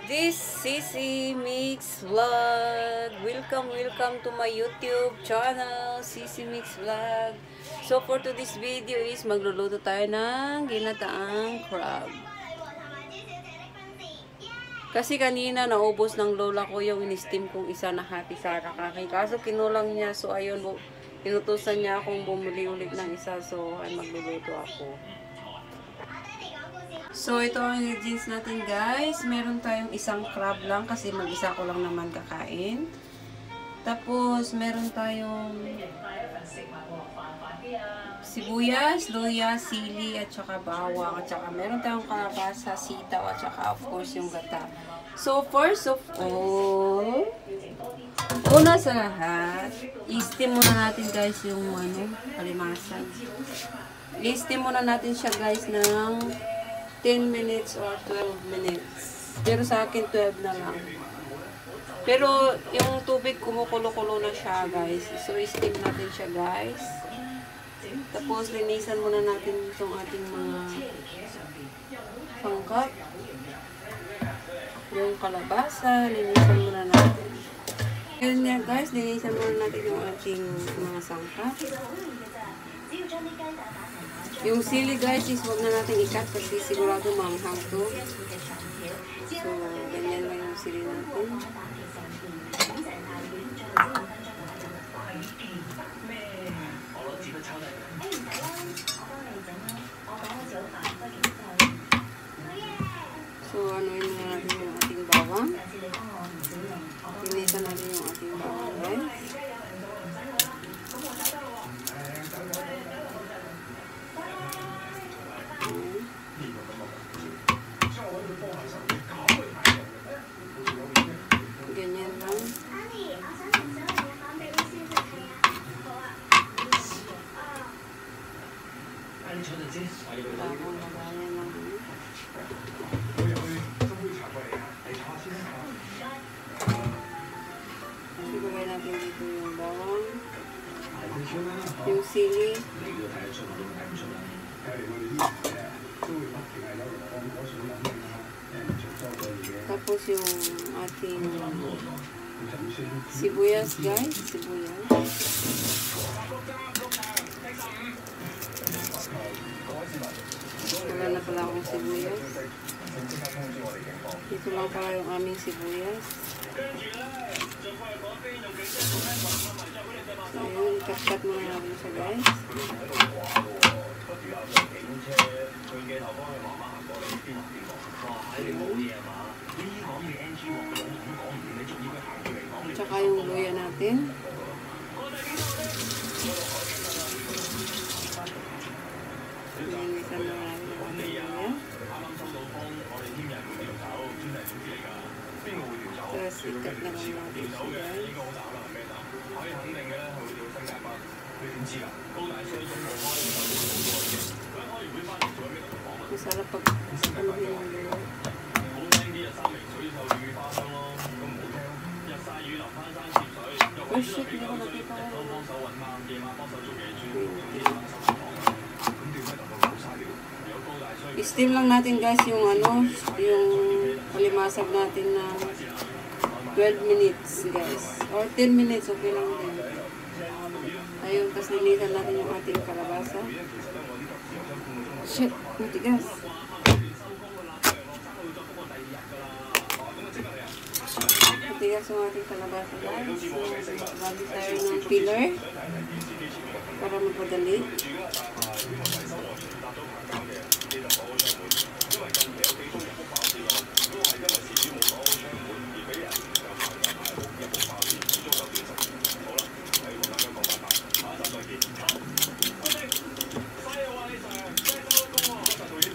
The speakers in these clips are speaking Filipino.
this Sisi Mix Vlog. Welcome to my YouTube channel, Sisi Mix Vlog. So for today's video is magluluto tayo ng ginataang crab. Kasi kanina naubos ng lola ko yung in-steam kong isa na hati sa kakaki. Kaso kinulang niya, so ayun, inutusan niya akong bumili ulit ng isa. So ay magluluto ako. So ito ang ingredients natin guys. Meron tayong isang crab lang kasi mag-isa ko lang naman kakain. Tapos meron tayong sibuyas, luya, sili, at saka bawang, at saka meron tayong kalabasa, sitaw, at saka of course yung gata. So first of all, una sa lahat, i-steam muna natin guys yung kalimasan. I-steam muna natin siya guys ng 10 minutes or 12 minutes. Pero sa akin 12 na lang. Pero yung tubig kumukulo-kulo na siya guys. So i-steam natin siya guys. Tapos linisan muna natin itong ating mga sangkap. Yung kalabasa, linisan muna natin. Ganyan nga guys, linisan muna natin yung ating mga sangkap. Yung sili guys is huwag na natin ikat kasi sigurado manghang to. So, ganyan lang yung sili natin. So, anuin na natin yung ating bawang. Pinisan natin yung ating bawang guys. Ganyan lang. Sigulay natin dito yung bawang, yung sili, tapos yung ating sibuyas guys, sibuyas. Wala na pala akong sibuyas. Dito lang pala yung aming sibuyas. So yun, ikat-kat muna natin siya guys. Tsaka yung luya natin. Linisan na natin yung luya. Tapos ikat na lang natin siya guys. Masarap pag anuhin yung luya. Oh shit, hindi ko nakita ko. I-steam lang natin guys yung yung kalimasag natin na 12 minutes guys. Or 10 minutes, okay lang din. Ayun, tapos linisan natin yung ating kalabasa. Shit, matigas. Matigas yung ating kalabasa guys. So, bago tayo ng peeler para mapadali.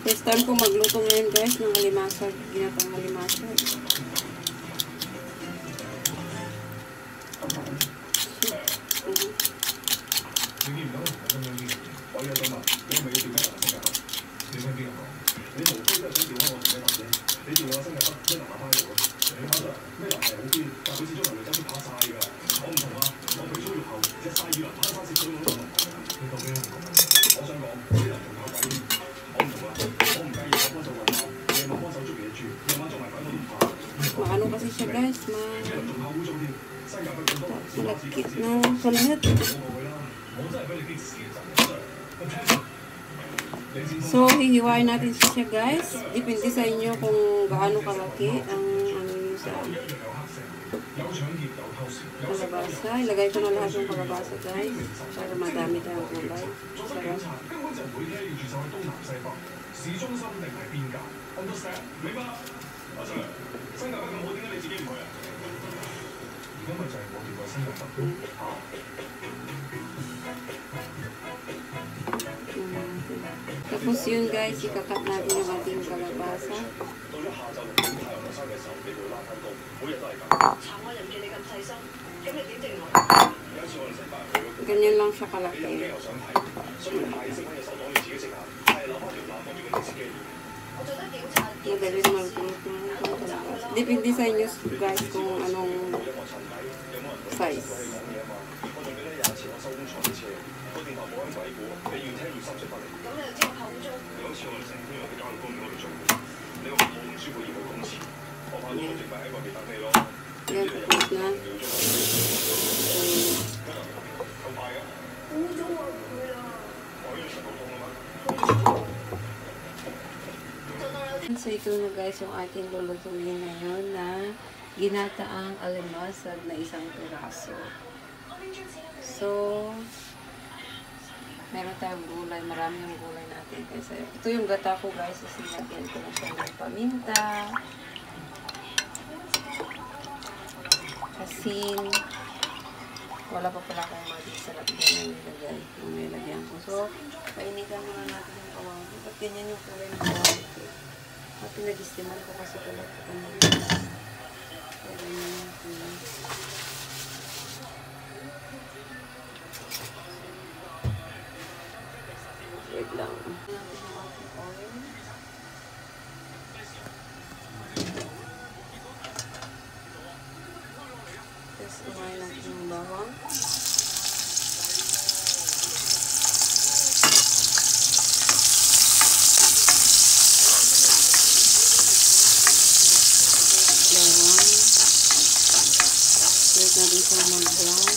First time ko magluto ngayon guys ng alimasag, ginatang alimasag. Maano kasi siya guys, malagkit na kalat. So, hihiwain natin siya guys. Depende sa inyo kung gaano kalaki ang ano nyo sa kalabasa. Ilagay ko na lahat ng kalabasa guys. Para madami tayong gulay. Sarap. Tapos yun guys, ikakat natin yung ating kalabasa. Ganyan lang siya kalaki. Madali naman kalabasa. Depende sa inyo guys kung anong size. Yan, tapos na. So, ito na guys yung ating lulutuin ngayon na ginataang alimasag na isang piraso. So, meron tayong gulay. Marami yung gulay natin. Kasi ito yung gata ko guys. Isinagyan ko na siya ng paminta, asin. Wala pa pala akong magic sarap yan na nilagay. Yung nilagyan ko. So, painigan muna natin yung kawali. Ba't ganyan yung kulay ng kawali ko? Pinag-istiman ko kasi pala ito kanina. Pero yun. Wait lang. Natin yung ating oil. Tapos umayin natin yung bawang. Natin sa mag-brown.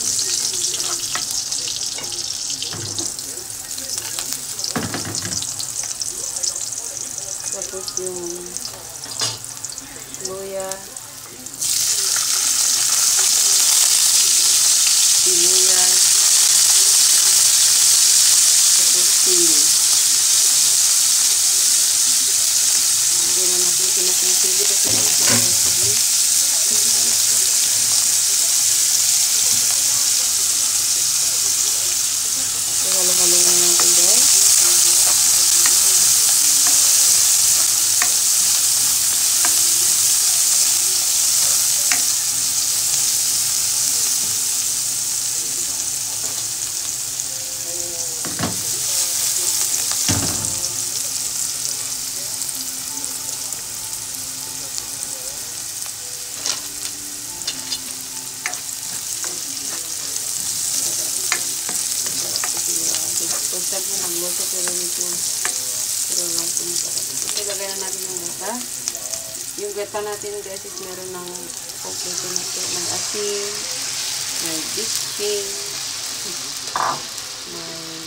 Tapos yung luya, sibuyas, tapos sili. Hindi na natin pinapasili kasi pinapasili. Halo-halo na natin guys. Pagtag mo nagluto pero nito lang ito masarap. Okay, lagay na natin yung gata. Yung gata natin guys is meron ng kompleto na ito. May asin, may bitchin, may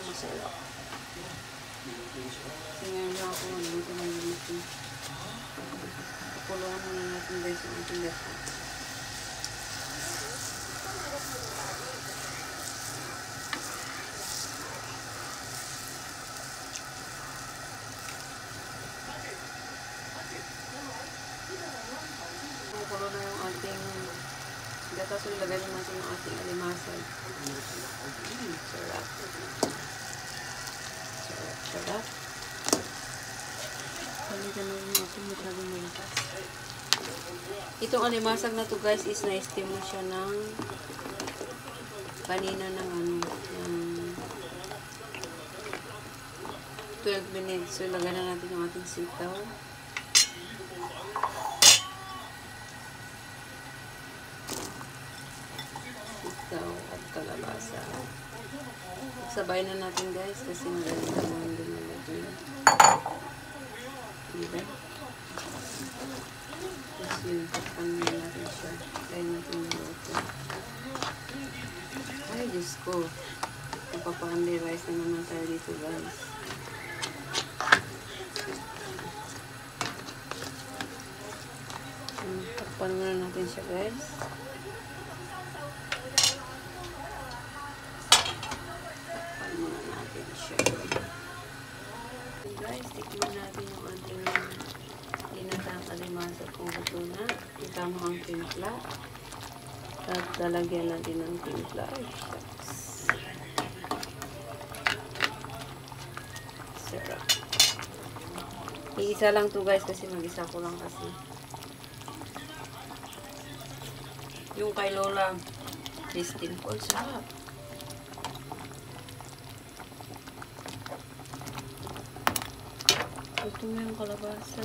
masarap. Tingnan niyo ako dito ng luto. Pakuluan na natin guys yung ating gata. Pakulo na yung ating gata. So, ilagay na natin yung ating alimasag. Sarap. Sarap. Palitan na yung ating maglagay ng gata. Itong alimasag na to guys is na-steam na siya ng kanina ng 12 minutes. So, lagyan na natin yung ating sitaw. Sitaw at kalabasa. Sabay na natin guys kasi magaling naman din nalagyan. Diba? Tapos yun, tapan na natin siya. Kaya natin naluto. Ay, Diyos ko. Napapa-only rice na naman tayo dito guys. Tapan muna natin siya guys. Guys, tikman natin yung ating ginatang kalimasa kung ito na. Kita mo ang timpla. At lalagyan natin ng timpla. Ay, shucks. Sarap. Iisa lang to guys kasi mag-isa ko lang kasi. Yung kay Lola Christine Paul, sarap. Ito na yung kalabasa.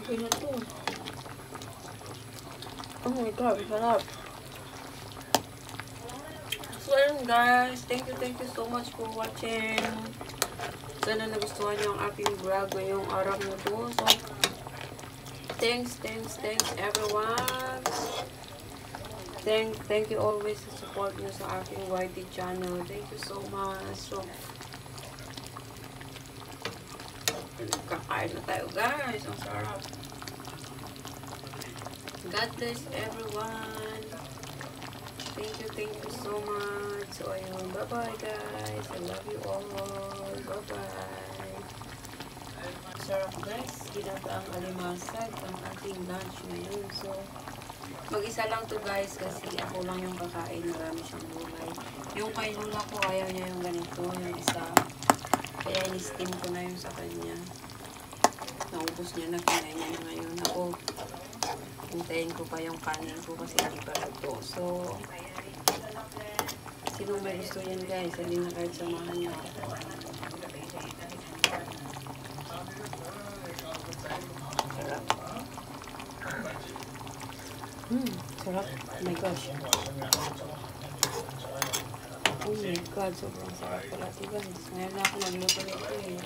Okay na to. Oh my God, sarap. So, ayun guys. Thank you so much for watching. Sana nagustuhan niyo ang aking vlog ngayong araw na to. So, thanks everyone. Thank you always sa support nyo sa aking YT channel. Thank you so much. So, kakain na tayo guys. Ang sarap. God bless everyone. Thank you so much. So, ayun. Bye-bye guys. I love you all. Bye-bye. Sarap guys. Ginataang alimasag ang ating lunch ngayon. So, mag-isa lang to guys kasi ako lang yung kakain. Marami siyang gulay. Yung kay Lola ko ayaw niya yung ganito. Yung isa. Kaya in-steam ko na yung sa kanya. Naubos niya na. Kinain niya na ngayon. Ako, hintayin ko pa yung kanin ko kasi hindi pa ito. So, sino may gusto yan guys? Hindi na kahit samahan niyo ako. Sarap. Sarap. Oh my gosh. Oh my God, sobrang sarap pala ito guys. Ngayon na ako nagluto nito eh.